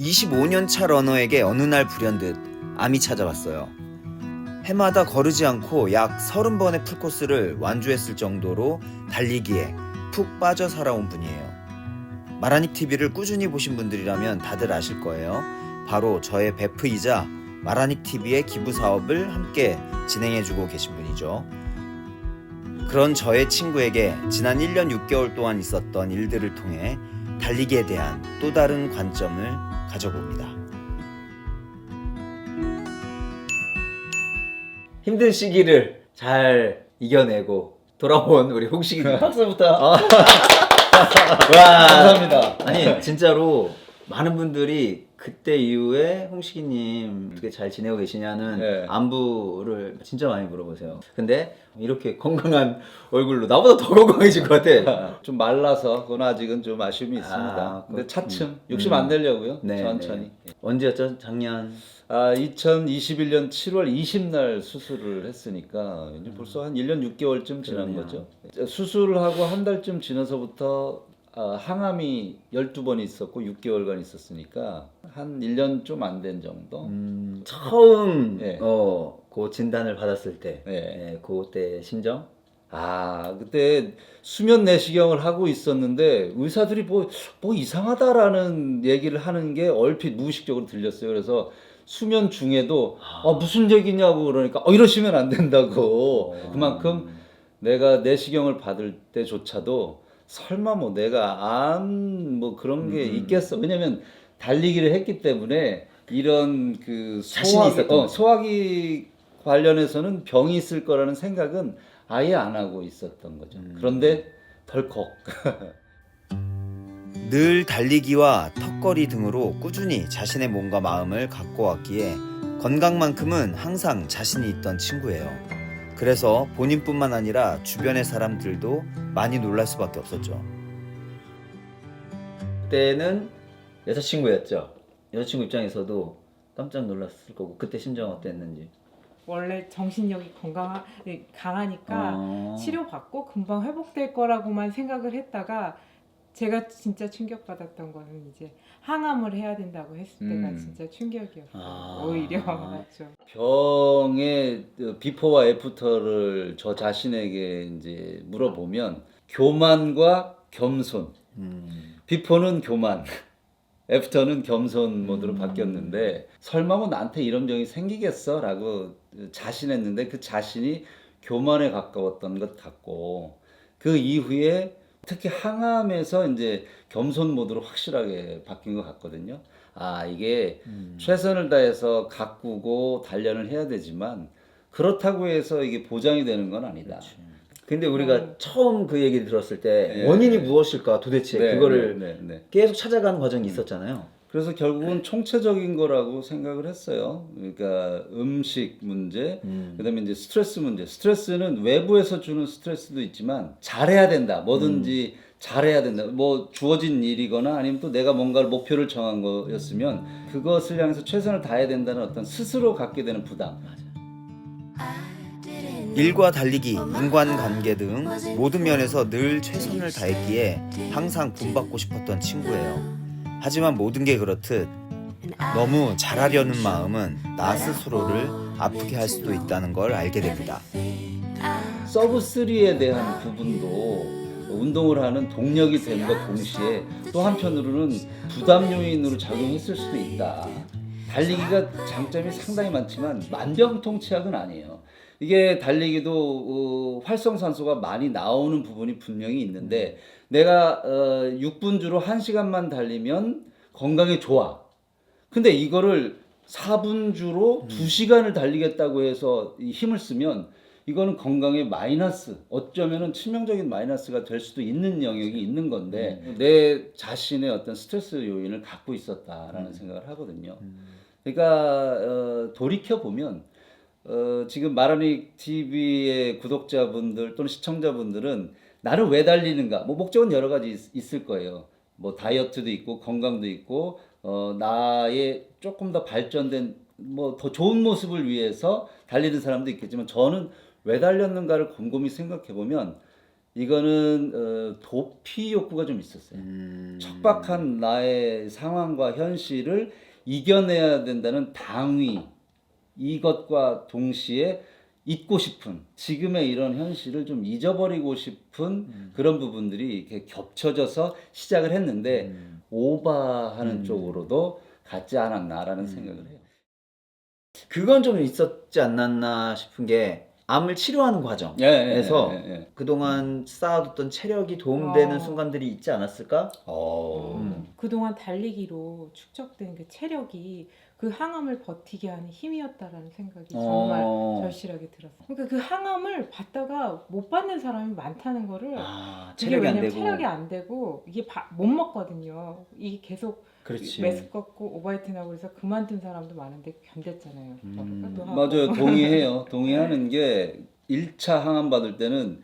25년 차 러너에게 어느 날 불현듯 암이 찾아왔어요. 해마다 거르지 않고 약 30번의 풀코스를 완주했을 정도로 달리기에 푹 빠져 살아온 분이에요. 마라닉 TV를 꾸준히 보신 분들이라면 다들 아실 거예요. 바로 저의 베프이자 마라닉 TV의 기부 사업을 함께 진행해주고 계신 분이죠. 그런 저의 친구에게 지난 1년 6개월 동안 있었던 일들을 통해 달리기에 대한 또 다른 관점을 가져봅니다. 힘든 시기를 잘 이겨내고 돌아온 우리 홍식이님 박수부터. 와, 감사합니다. 아니 진짜로 많은 분들이 그때 이후에 홍식이님 어떻게 잘 지내고 계시냐는 네. 안부를 진짜 많이 물어보세요. 근데 이렇게 건강한 얼굴로 나보다 더 건강해질 것 같아. 좀 말라서 그건 아직은 좀 아쉬움이 있습니다. 근데 차츰 욕심 안 내려고요. 네, 천천히. 네. 언제였죠? 작년 2021년 7월 20날 수술을 했으니까 이제 벌써 한 1년 6개월쯤 지난 그러네요. 거죠. 수술을 하고 한 달쯤 지나서부터 항암이 12번 있었고 6개월간 있었으니까 한 1년 좀 안 된 정도. 처음 네. 그 진단을 받았을 때, 네. 그때 심정? 그때 수면 내시경을 하고 있었는데 의사들이 뭐 이상하다라는 얘기를 하는 게 얼핏 무의식적으로 들렸어요. 그래서 수면 중에도 무슨 얘기냐고 그러니까 이러시면 안 된다고. 그만큼 내가 내시경을 받을 때조차도 설마 뭐 내가 암 뭐 그런 게 있겠어. 왜냐면 달리기를 했기 때문에 이런 그 자신이 있었던 거죠. 소화기 관련해서는 병이 있을 거라는 생각은 아예 안 하고 있었던 거죠. 그런데 덜컥. 늘 달리기와 턱걸이 등으로 꾸준히 자신의 몸과 마음을 갖고 왔기에 건강만큼은 항상 자신이 있던 친구예요. 그래서 본인뿐만 아니라 주변의 사람들도 많이 놀랄 수밖에 없었죠. 그때는 여자친구였죠. 여자친구 입장에서도 깜짝 놀랐을 거고 그때 심정 어땠는지. 원래 정신력이 강하니까 치료받고 금방 회복될 거라고만 생각을 했다가 제가 진짜 충격받았던 거는 이제 항암을 해야 된다고 했을 때가 진짜 충격이었어요. 오히려 맞죠. 병의 비포와 애프터를 저 자신에게 이제 물어보면 교만과 겸손. 비포는 교만, 애프터는 겸손 모드로 바뀌었는데 설마 뭐 나한테 이런 병이 생기겠어? 라고 자신했는데 그 자신이 교만에 가까웠던 것 같고 그 이후에 특히 항암에서 이제 겸손 모드로 확실하게 바뀐 것 같거든요. 이게 최선을 다해서 가꾸고 단련을 해야 되지만 그렇다고 해서 이게 보장이 되는 건 아니다. 근데 우리가 처음 그 얘기를 들었을 때 네. 원인이 무엇일까 도대체 그거를 네. 계속 찾아가는 과정이 있었잖아요. 그래서 결국은 총체적인 거라고 생각을 했어요. 그러니까 음식 문제, 그다음에 이제 스트레스 문제. 스트레스는 외부에서 주는 스트레스도 있지만 잘해야 된다. 뭐든지 잘해야 된다. 뭐 주어진 일이거나 아니면 또 내가 뭔가를 목표를 정한 거였으면 그것을 향해서 최선을 다해야 된다는 어떤 스스로 갖게 되는 부담. 일과 달리기, 인간관계 등 모든 면에서 늘 최선을 다했기에 항상 본받고 싶었던 친구예요. 하지만 모든 게 그렇듯 너무 잘하려는 마음은 나 스스로를 아프게 할 수도 있다는 걸 알게 됩니다. 서브 3에 대한 부분도 운동을 하는 동력이 됨과 동시에 또 한편으로는 부담 요인으로 작용했을 수도 있다. 달리기가 장점이 상당히 많지만 만병통치약은 아니에요. 이게 달리기도 활성산소가 많이 나오는 부분이 분명히 있는데 내가 6분주로 1시간만 달리면 건강에 좋아. 근데 이거를 4분주로 2시간을 달리겠다고 해서 힘을 쓰면 이거는 건강에 마이너스, 어쩌면은 치명적인 마이너스가 될 수도 있는 영역이 있는 건데 내 자신의 어떤 스트레스 요인을 갖고 있었다라는 생각을 하거든요. 그러니까 돌이켜 보면 지금 마라닉 TV의 구독자분들 또는 시청자분들은 나를 왜 달리는가? 뭐 목적은 여러 가지 있을 거예요. 뭐 다이어트도 있고 건강도 있고 나의 조금 더 발전된 뭐 더 좋은 모습을 위해서 달리는 사람도 있겠지만 저는 왜 달렸는가를 곰곰이 생각해 보면 이거는 도피 욕구가 좀 있었어요. 척박한 나의 상황과 현실을 이겨내야 된다는 당위, 이것과 동시에 잊고 싶은 지금의 이런 현실을 좀 잊어버리고 싶은 그런 부분들이 이렇게 겹쳐져서 시작을 했는데 오바하는 쪽으로도 갔지 않았나라는 생각을 해요. 그건 좀 있었지 않았나 싶은 게 암을 치료하는 과정에서 그동안 쌓아뒀던 체력이 도움되는 순간들이 있지 않았을까? 그동안 달리기로 축적된 그 체력이 그 항암을 버티게 하는 힘이었다라는 생각이 정말 절실하게 들었어요. 그러니까 그 항암을 받다가 못 받는 사람이 많다는 거를 이게 체력이 안 왜냐면 되고. 체력이 안 되고 이게 못 먹거든요. 이게 계속 그렇지. 메스껍고 오바이트나고 그래서 그만둔 사람도 많은데 견뎠잖아요. 또 하고. 맞아요. 동의해요. 동의하는 게 1차 항암 받을 때는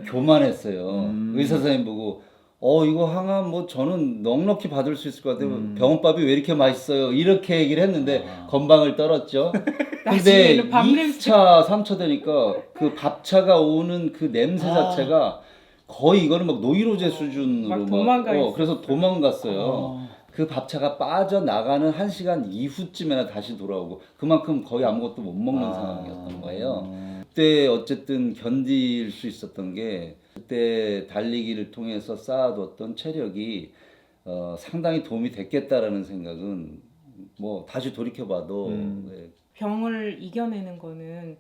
교만했어요. 의사 선생님 보고 이거 항암 뭐 저는 넉넉히 받을 수 있을 것 같아요. 병원밥이 왜 이렇게 맛있어요? 이렇게 얘기를 했는데 건방을 떨었죠. 근데 나중에는 밥 냄새. 2차, 3차 되니까 그 밥차가 오는 그 냄새 자체가 거의 이거는 막 노이로제 수준으로 막 도망가 있었어요. 그래서 도망갔어요. 그 밥차가 빠져나가는 1시간 이후쯤에나 다시 돌아오고 그만큼 거의 아무것도 못 먹는 상황이었던 거예요. 그때 어쨌든 견딜 수 있었던 게 그때 달리기를 통해서 쌓아뒀던 체력이 상당히 도움이 됐겠다라는 생각은 뭐 다시 돌이켜봐도 병을 이겨내는 거는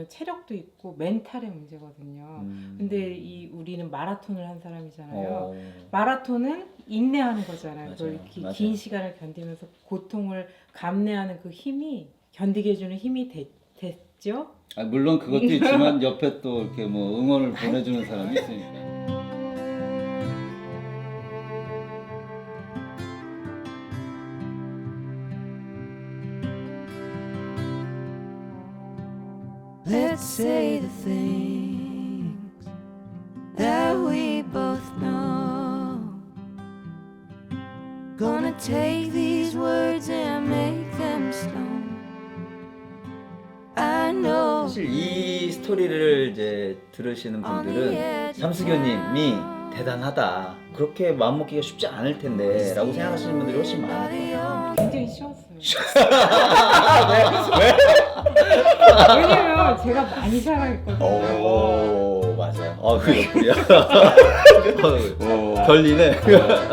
체력도 있고 멘탈의 문제거든요. 근데 우리는 마라톤을 한 사람이잖아요. 마라톤은 인내하는 거잖아요. 그걸 긴 시간을 견디면서 고통을 감내하는 그 힘이 견디게 해주는 힘이 됐죠. 물론 그것도 있지만 옆에 또 이렇게 뭐 응원을 보내주는 사람이 있으니까. Let's say the things that we both know. Gonna take these words and make them stone. I know. 사실 이 스토리를 이제 들으시는 분들은 삼수교님이 대단하다. 그렇게 마음먹기가 쉽지 않을 텐데 라고 생각하시는 분들이 훨씬 많을 거예요. 굉장히 쉬웠어요. 왜냐면 제가 많이 사랑했거든요. 오, 맞아요. 그 옆구리야. 걸리네.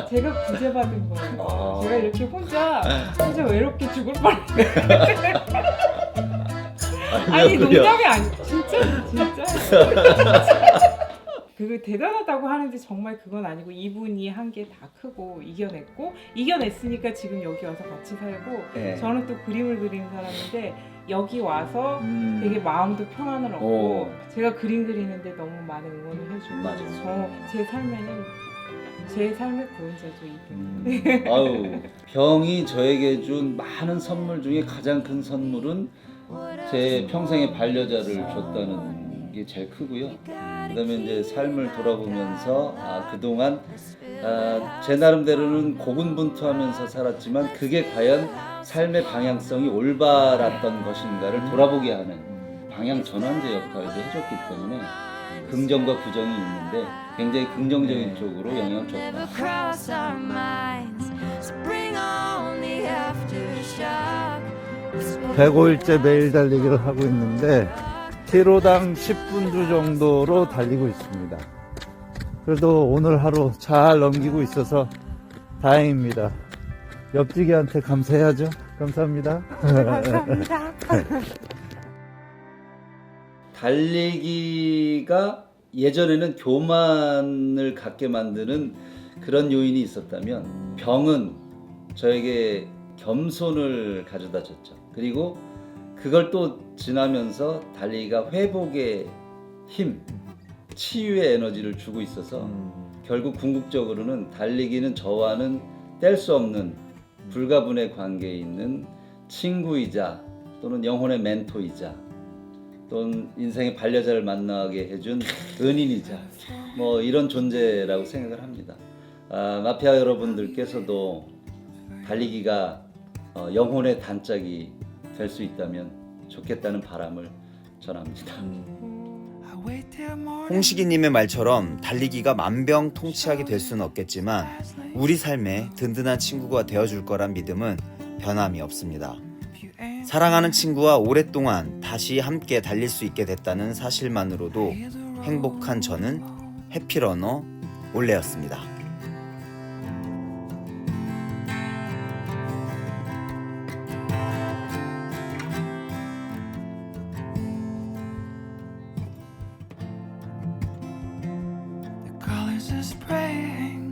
제가 구제받은 거예요. 제가 이렇게 혼자 외롭게 죽을 뻔했는데. 아니 농담이 아니 진짜. 그거 대단하다고 하는데 정말 그건 아니고 이분이 한 게 다 크고 이겨냈으니까 지금 여기 와서 같이 살고 저는 또 그림을 그리는 사람인데 여기 와서 되게 마음도 평안을 얻고 제가 그림 그리는데 너무 많은 응원을 해주고 제 삶의 구원자죠 이분. 아유, 병이 저에게 준 많은 선물 중에 가장 큰 선물은 제 평생의 반려자를 줬다는 게 제일 크고요. 그다음에 이제 삶을 돌아보면서 그동안 제 나름대로는 고군분투하면서 살았지만 그게 과연 삶의 방향성이 올바랐던 것인가를 돌아보게 하는 방향 전환제 역할도 해줬기 때문에 긍정과 부정이 있는데 굉장히 긍정적인 쪽으로 영향을 줬다. Cross our minds. Spring on the aftershock. 105일째 매일 달리기를 하고 있는데 키로당 10분 주 정도로 달리고 있습니다. 그래도 오늘 하루 잘 넘기고 있어서 다행입니다. 옆지기한테 감사해야죠. 감사합니다. 감사합니다. 달리기가 예전에는 교만을 갖게 만드는 그런 요인이 있었다면 병은 저에게 겸손을 가져다 줬죠. 그리고 그걸 또 지나면서 달리기가 회복의 힘, 치유의 에너지를 주고 있어서 결국 궁극적으로는 달리기는 저와는 뗄 수 없는 불가분의 관계에 있는 친구이자 또는 영혼의 멘토이자 또는 인생의 반려자를 만나게 해준 은인이자 뭐 이런 존재라고 생각을 합니다. 마피아 여러분들께서도 달리기가 영혼의 단짝이 될 수 있다면 좋겠다는 바람을 전합니다. 홍식이님의 말처럼 달리기가 만병통치약이 될 수는 없겠지만 우리 삶에 든든한 친구가 되어줄 거란 믿음은 변함이 없습니다. 사랑하는 친구와 오랫동안 다시 함께 달릴 수 있게 됐다는 사실만으로도 행복한 저는 해피러너 올레였습니다. Colors is spraying